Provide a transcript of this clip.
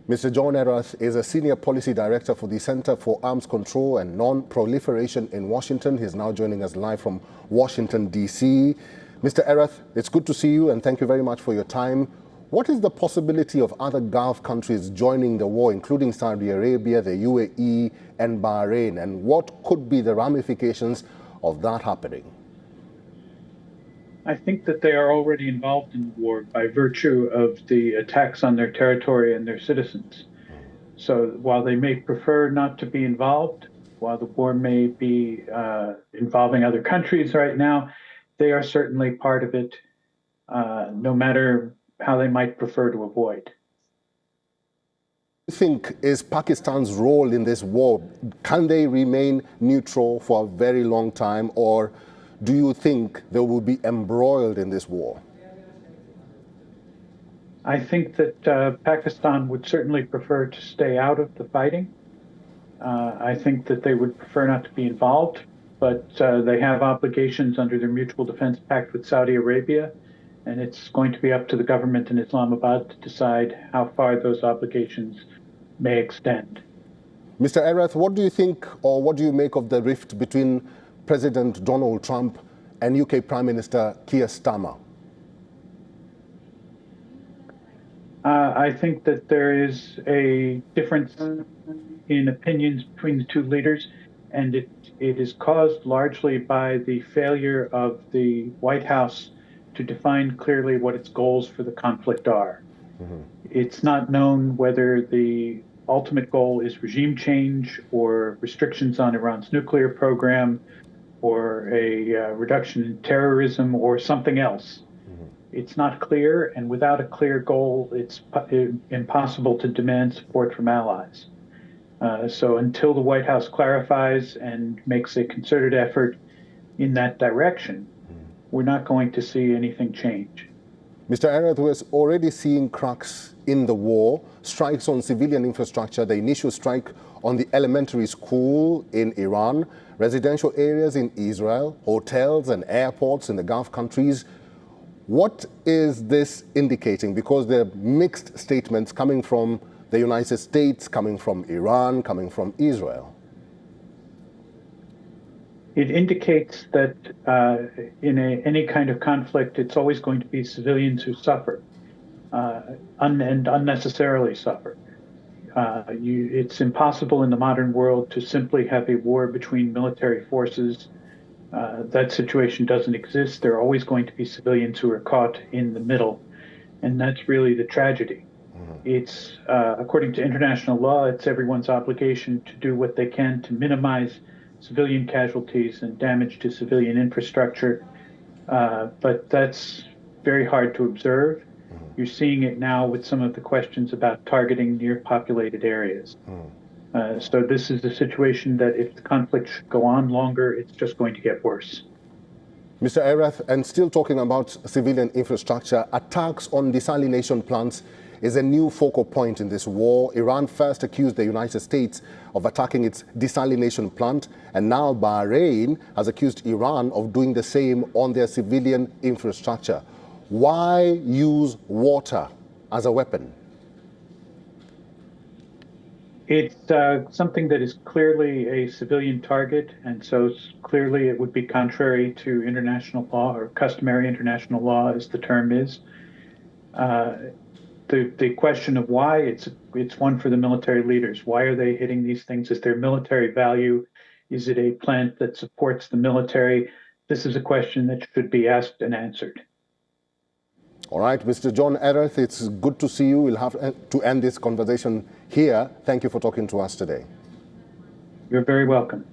Mr. John Erath is a Senior Policy Director for the Center for Arms Control and Non-Proliferation in Washington. He's now joining us live from Washington, D.C. Mr. Erath, it's good to see you and thank you very much for your time. What is the possibility of other Gulf countries joining the war, including Saudi Arabia, the UAE and Bahrain, and what could be the ramifications of that happening? I think that they are already involved in the war by virtue of the attacks on their territory and their citizens. So while they may prefer not to be involved, while the war may be involving other countries right now, they are certainly part of it, no matter how they might prefer to avoid. What do you think is Pakistan's role in this war? Can they remain neutral for a very long time, or do you think they will be embroiled in this war? I think that Pakistan would certainly prefer to stay out of the fighting. I think that they would prefer not to be involved, but they have obligations under their Mutual Defense Pact with Saudi Arabia, and it's going to be up to the government in Islamabad to decide how far those obligations may extend. Mr. Erath, what do you think, or what do you make of the rift between President Donald Trump and UK Prime Minister Keir Starmer? I think that there is a difference in opinions between the two leaders, and it is caused largely by the failure of the White House to define clearly what its goals for the conflict are. Mm-hmm. It's not known whether the ultimate goal is regime change or restrictions on Iran's nuclear program or a reduction in terrorism or something else. Mm-hmm. It's not clear, and without a clear goal, it's impossible to demand support from allies. So until the White House clarifies and makes a concerted effort in that direction, we're not going to see anything change. Mr. Erath, we're already seeing cracks in the war, strikes on civilian infrastructure, the initial strike on the elementary school in Iran, residential areas in Israel, hotels and airports in the Gulf countries. What is this indicating? Because there are mixed statements coming from the United States, coming from Iran, coming from Israel. It indicates that in any kind of conflict, it's always going to be civilians who suffer and unnecessarily suffer. It's impossible in the modern world to simply have a war between military forces. That situation doesn't exist. There are always going to be civilians who are caught in the middle, and that's really the tragedy. Mm-hmm. It's, according to international law, it's everyone's obligation to do what they can to minimize civilian casualties and damage to civilian infrastructure, but that's very hard to observe. Mm-hmm. You're seeing it now with some of the questions about targeting near populated areas. Mm-hmm. So this is a situation that if the conflict should go on longer, it's just going to get worse. Mr. Erath, and still talking about civilian infrastructure, attacks on desalination plants is a new focal point in this war. Iran first accused the United States of attacking its desalination plant, and now Bahrain has accused Iran of doing the same on their civilian infrastructure. Why use water as a weapon? It's something that is clearly a civilian target, and so clearly it would be contrary to international law, or customary international law as the term is. The question of why, it's one for the military leaders. Why are they hitting these things? Is there military value? Is it a plant that supports the military? This is a question that should be asked and answered. All right, Mr. John Erath, it's good to see you. We'll have to end this conversation here. Thank you for talking to us today. You're very welcome.